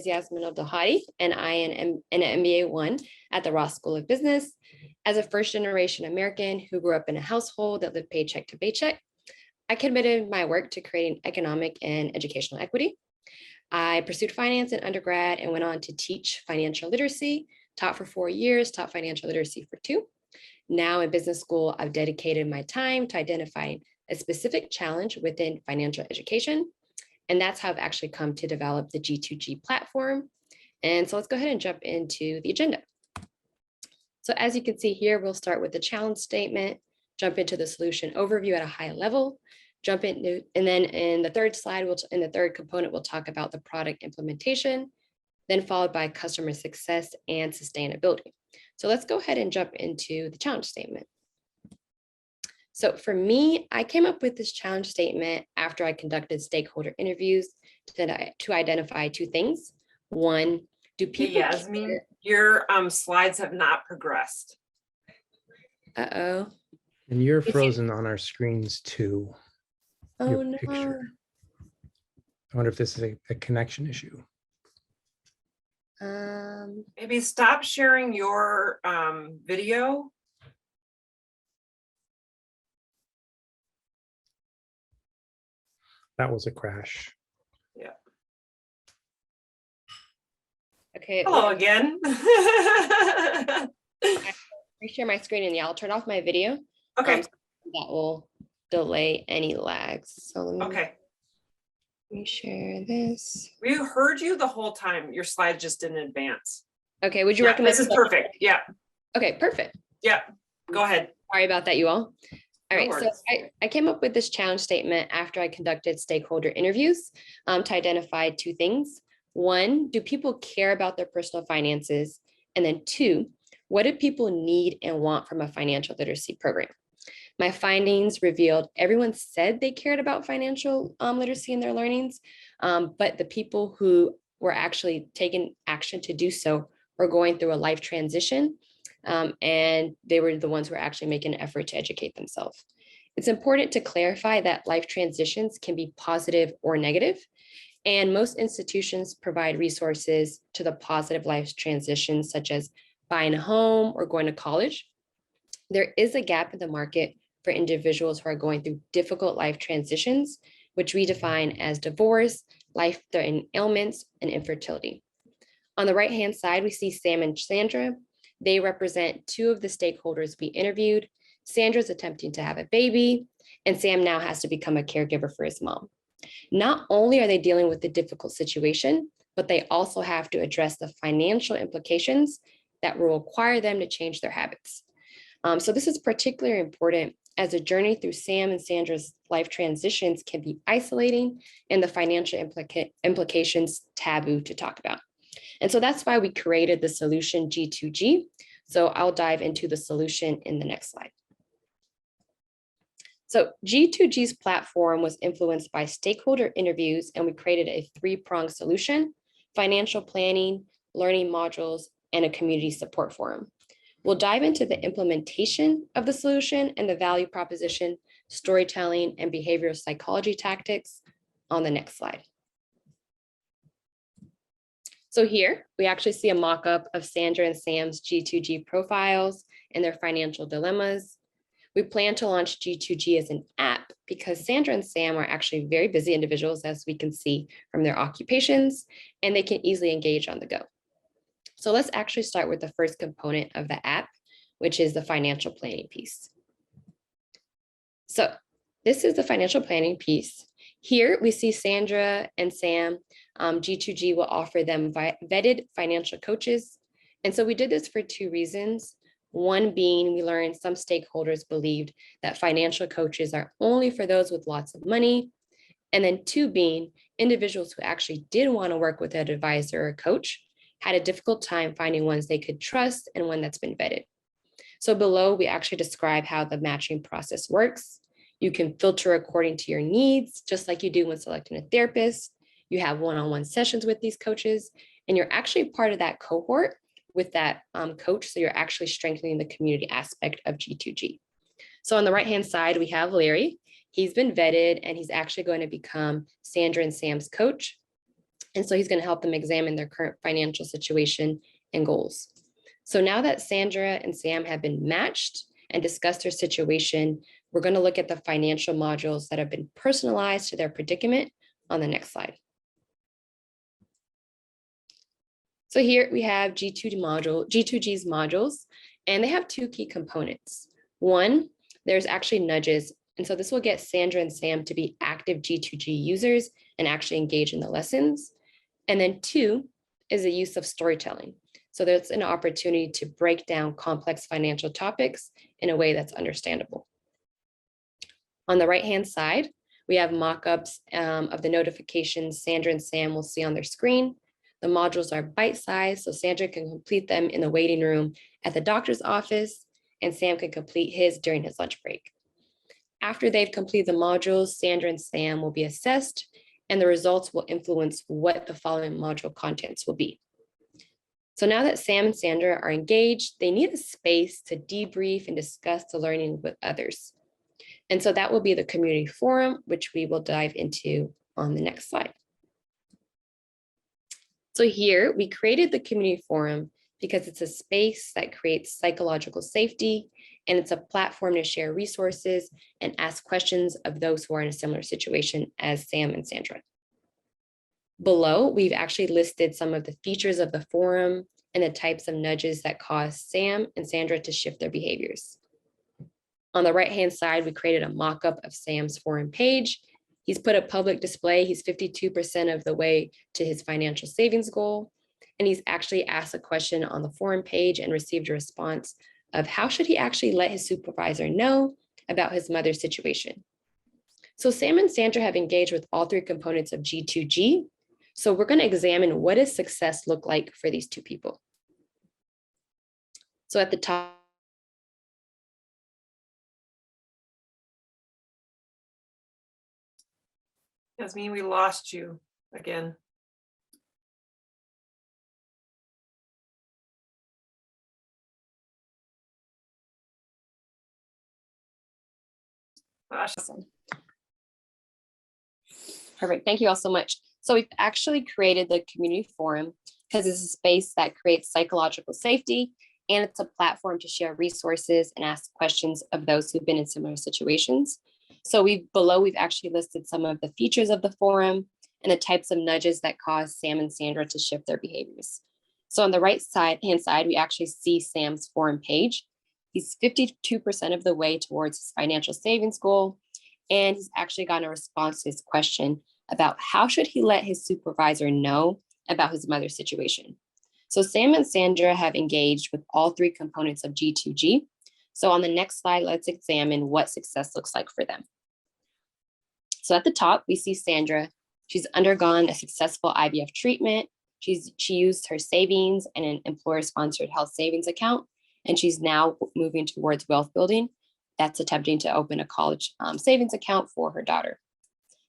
is Yasmine, and I am an MBA 1 at the Ross School of Business. As a first-generation American who grew up in a household that lived paycheck to paycheck, I committed my work to creating economic and educational equity. I pursued finance in undergrad and went on to teach financial literacy, taught for 4 years, taught financial literacy for 2. Now in business school, I've dedicated my time to identifying a specific challenge within financial education. And that's how I've actually come to develop the G2G platform. And so let's go ahead and jump into the agenda. So as you can see here, we'll start with the challenge statement, jump into the solution overview at a high level, jump into, and then in the third slide, in the third component, we'll talk about the product implementation, then followed by customer success and sustainability. So let's go ahead and jump into the challenge statement. So for me, I came up with this challenge statement after I conducted stakeholder interviews to identify 2 things. One, do people— Hey, Yasmine, your slides have not progressed. Uh-oh. And you're frozen on our screens too. Oh, Your no. picture. I wonder if this is a connection issue. Maybe stop sharing your video. That was a crash. Yeah. Okay. Hello again. I share my screen and yeah, I'll turn off my video. Okay. So that will delay any lags. So let me share this. We heard you the whole time. Your slide just didn't advance. Okay, would you recommend— This is perfect. Yeah. Okay, perfect. Yeah. Go ahead. Sorry about that, you all. All right, No so I came up with this challenge statement after I conducted stakeholder interviews to identify 2 things. 1, do people care about their personal finances? And then 2, what do people need and want from a financial literacy program? My findings revealed everyone said they cared about financial literacy in their learnings, but the people who were actually taking action to do so were going through a life transition, and they were the ones who were actually making an effort to educate themselves. It's important to clarify that life transitions can be positive or negative, and most institutions provide resources to the positive life transitions, such as buying a home or going to college. There is a gap in the market for individuals who are going through difficult life transitions, which we define as divorce, life-threatening ailments, and infertility. On the right-hand side, we see Sam and Sandra. They represent 2 of the stakeholders we interviewed. Sandra's attempting to have a baby, and Sam now has to become a caregiver for his mom. Not only are they dealing with the difficult situation, but they also have to address the financial implications that will require them to change their habits. So this is particularly important as the journey through Sam and Sandra's life transitions can be isolating and the financial implications taboo to talk about. And so that's why we created the solution G2G. So I'll dive into the solution in the next slide. So G2G's platform was influenced by stakeholder interviews, and we created a 3-pronged solution: financial planning, learning modules, and a community support forum. We'll dive into the implementation of the solution and the value proposition, storytelling, and behavioral psychology tactics on the next slide. So here we actually see a mock-up of Sandra and Sam's G2G profiles and their financial dilemmas. We plan to launch G2G as an app because Sandra and Sam are actually very busy individuals, as we can see from their occupations, and they can easily engage on the go. So let's actually start with the first component of the app, which is the financial planning piece. So this is the financial planning piece. Here we see Sandra and Sam. G2G will offer them vetted financial coaches. And so we did this for 2 reasons. One being, we learned some stakeholders believed that financial coaches are only for those with lots of money. And then 2 being, individuals who actually did want to work with an advisor or coach had a difficult time finding ones they could trust and one that's been vetted. So below, we actually describe how the matching process works. You can filter according to your needs, just like you do when selecting a therapist. You have one-on-one sessions with these coaches, and you're actually part of that cohort with that coach. So you're actually strengthening the community aspect of G2G. So on the right-hand side, we have Larry. He's been vetted, and he's actually going to become Sandra and Sam's coach. And so he's going to help them examine their current financial situation and goals. So now that Sandra and Sam have been matched and discussed their situation, we're going to look at the financial modules that have been personalized to their predicament on the next slide. So here we have G2G's modules, and they have two key components. One, there's actually nudges. And so this will get Sandra and Sam to be active G2G users and actually engage in the lessons. And then two is the use of storytelling. So there's an opportunity to break down complex financial topics in a way that's understandable. On the right-hand side, we have mock-ups of the notifications Sandra and Sam will see on their screen. The modules are bite-sized, so Sandra can complete them in the waiting room at the doctor's office, and Sam can complete his during his lunch break. After they've completed the modules, Sandra and Sam will be assessed, and the results will influence what the following module contents will be. So now that Sam and Sandra are engaged, they need a space to debrief and discuss the learning with others. And so that will be the community forum, which we will dive into on the next slide. So here we created the community forum because it's a space that creates psychological safety, and it's a platform to share resources and ask questions of those who are in a similar situation as Sam and Sandra. Below, we've actually listed some of the features of the forum and the types of nudges that cause Sam and Sandra to shift their behaviors. On the right-hand side, we created a mock-up of Sam's forum page. He's put a public display. He's 52% of the way to his financial savings goal. And he's actually asked a question on the forum page and received a response of how should he actually let his supervisor know about his mother's situation. So Sam and Sandra have engaged with all three components of G2G. So we're going to examine what does success look like for these two people. So at the top, Yasmine, we lost you again. awesome. Perfect. Thank you all so much. So we've actually created the community forum because it's a space that creates psychological safety, and it's a platform to share resources and ask questions of those who've been in similar situations. So below we've actually listed some of the features of the forum and the types of nudges that cause Sam and Sandra to shift their behaviors. So on the hand side, we actually see Sam's forum page. He's 52% of the way towards his financial savings goal, and he's actually gotten a response to his question about how should he let his supervisor know about his mother's situation. So Sam and Sandra have engaged with all three components of G2G. So on the next slide, let's examine what success looks like for them. So at the top, we see Sandra. She's undergone a successful IVF treatment. She used her savings and an employer-sponsored health savings account, and she's now moving towards wealth building. That's attempting to open a college savings account for her daughter.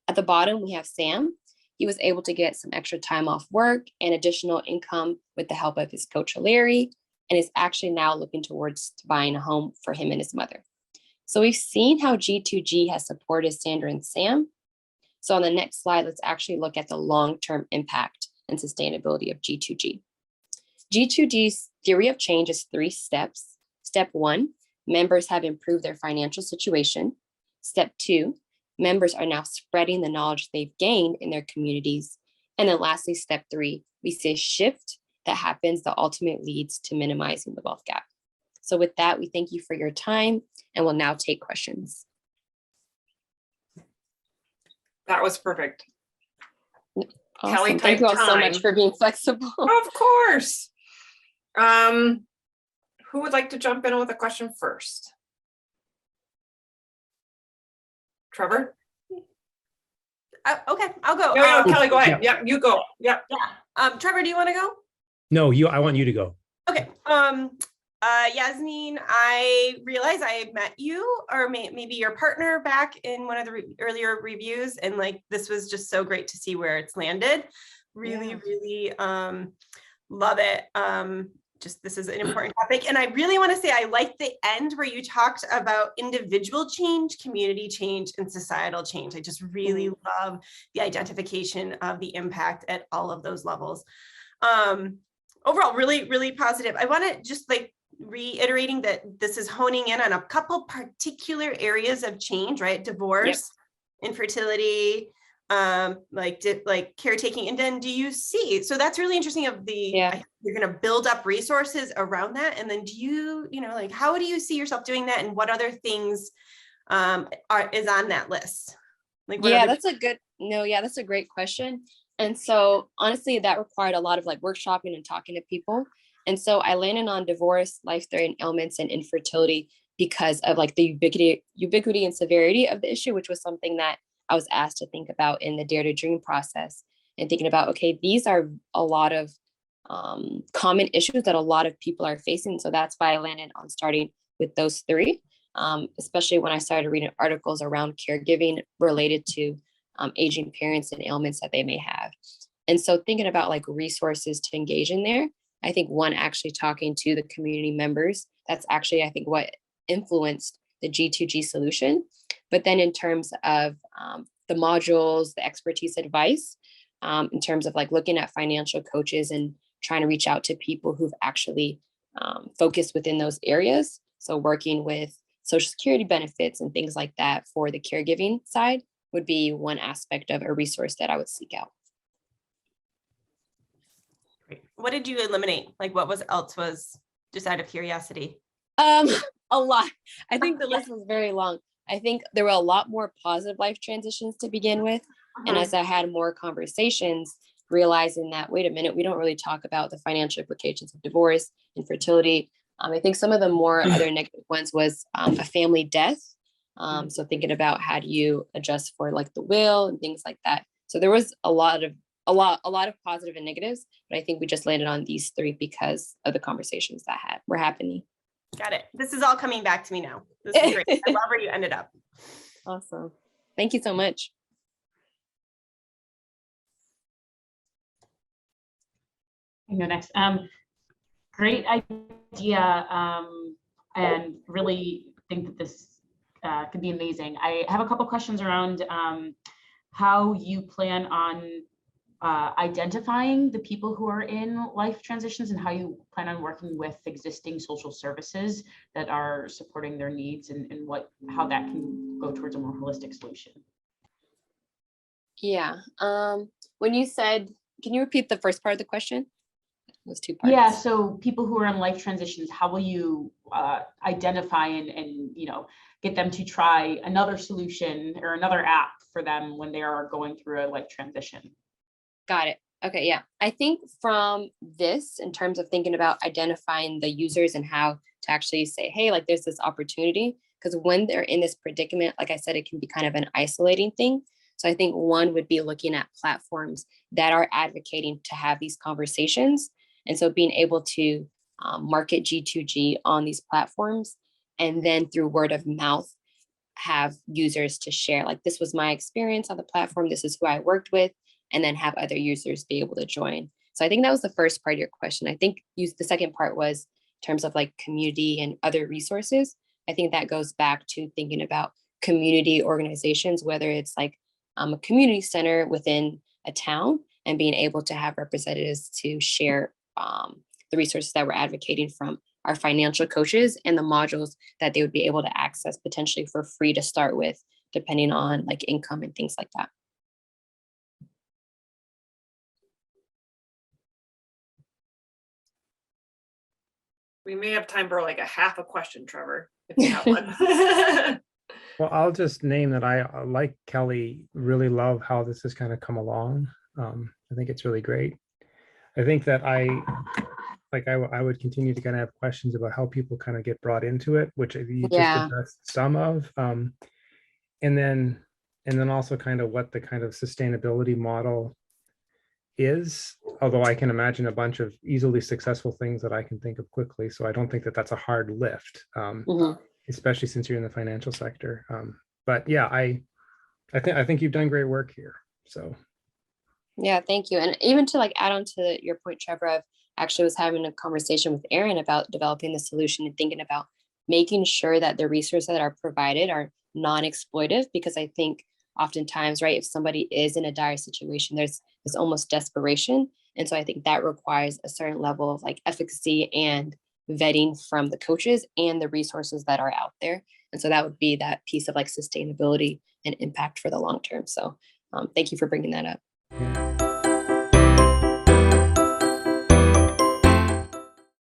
At the bottom, we have Sam. He was able to get some extra time off work and additional income with the help of his coach, Larry, and is actually now looking towards buying a home for him and his mother. So we've seen how G2G has supported Sandra and Sam. So on the next slide, let's actually look at the long-term impact and sustainability of G2G. G2G's theory of change is 3 steps. Step 1, members have improved their financial situation. Step 2, members are now spreading the knowledge they've gained in their communities. And then lastly, step 3, we see a shift that happens that ultimately leads to minimizing the wealth gap. So with that, we thank you for your time and will now take questions. That was perfect. Awesome. Kelly, thank you all so time. much for being flexible. Of course. Who would like to jump in with a question first? Trevor? Okay, I'll go. No, Kelly, go ahead. Yep, you go. Yep. Yeah. Trevor, do you want to go? No, I want you to go. Okay. Yasmine, I realize I met you or maybe your partner back in one of the earlier reviews, and like this was just so great to see where it's landed. Really love it. just this is an important topic. And I really want to say, I like the end where you talked about individual change, community change, and societal change. I just really love the identification of the impact at all of those levels. Overall, really, really positive. I want to just like reiterating that this is honing in on a couple particular areas of change, right? Divorce, infertility, like caretaking, and then do you see, so that's really interesting of the, you're going to build up resources around that. And then do you, like, how do you see yourself doing that? And what other things is on that list? Like, that's a great question. And so honestly, that required a lot of like workshopping and talking to people. And so I landed on divorce, life-threatening ailments, and infertility because of like the ubiquity and severity of the issue, which was something that I was asked to think about in the Dare to Dream process, and thinking about, okay, these are a lot of common issues that a lot of people are facing. So that's why I landed on starting with those three, especially when I started reading articles around caregiving related to aging parents and ailments that they may have. And so thinking about like resources to engage in there, I think one, actually talking to the community members, that's actually, I think, what influenced the G2G solution. But then in terms of the modules, the expertise advice, in terms of like looking at financial coaches and trying to reach out to people who've actually focused within those areas. So working with Social Security benefits and things like that for the caregiving side would be one aspect of a resource that I would seek out. Great. What did you eliminate? Like what else was just out of curiosity? A lot. I think the list was very long. I think there were a lot more positive life transitions to begin with. And as I had more conversations, realizing that, wait a minute, we don't really talk about the financial implications of divorce, infertility. I think some of the more other negative ones was a family death. So thinking about how do you adjust for like the will and things like that. So there was a lot of positive and negatives, but I think we just landed on these three because of the conversations that were happening. Got it. This is all coming back to me now. This is great. I love where you ended up. Awesome. Thank you so much. I go next. Great idea, and really think that this could be amazing. I have a couple questions around how you plan on identifying the people who are in life transitions and how you plan on working with existing social services that are supporting their needs, and how that can go towards a more holistic solution. Yeah. When you said, can you repeat the first part of the question? It was two parts. Yeah. So people who are in life transitions, how will you identify and get them to try another solution or another app for them when they are going through a life transition? Got it. Okay. Yeah. I think from this, in terms of thinking about identifying the users and how to actually say, hey, like there's this opportunity, because when they're in this predicament, like I said, it can be kind of an isolating thing. So I think one would be looking at platforms that are advocating to have these conversations. And so being able to market G2G on these platforms, and then through word of mouth, have users to share, like, this was my experience on the platform, this is who I worked with, and then have other users be able to join. So I think that was the first part of your question. I think the second part was in terms of like community and other resources. I think that goes back to thinking about community organizations, whether it's like a community center within a town, and being able to have representatives to share the resources that we're advocating, from our financial coaches and the modules that they would be able to access potentially for free to start with, depending on like income and things like that. We may have time for like a half a question, Trevor, if you have one. Well, I'll just name that I, like Kelly, really love how this has kind of come along. I think it's really great. I think that I would continue to kind of have questions about how people kind of get brought into it, which you just addressed some of, and then also kind of what the kind of sustainability model is, although I can imagine a bunch of easily successful things that I can think of quickly. So I don't think that that's a hard lift, especially since you're in the financial sector. But yeah, I think you've done great work here. So. Yeah, thank you. And even to like add on to your point, Trevor, of actually was having a conversation with Erin about developing the solution and thinking about making sure that the resources that are provided are non-exploitive, because I think oftentimes, right, if somebody is in a dire situation, there's almost desperation. And so I think that requires a certain level of like efficacy and vetting from the coaches and the resources that are out there. And so that would be that piece of like sustainability and impact for the long term. So thank you for bringing that up. Yeah.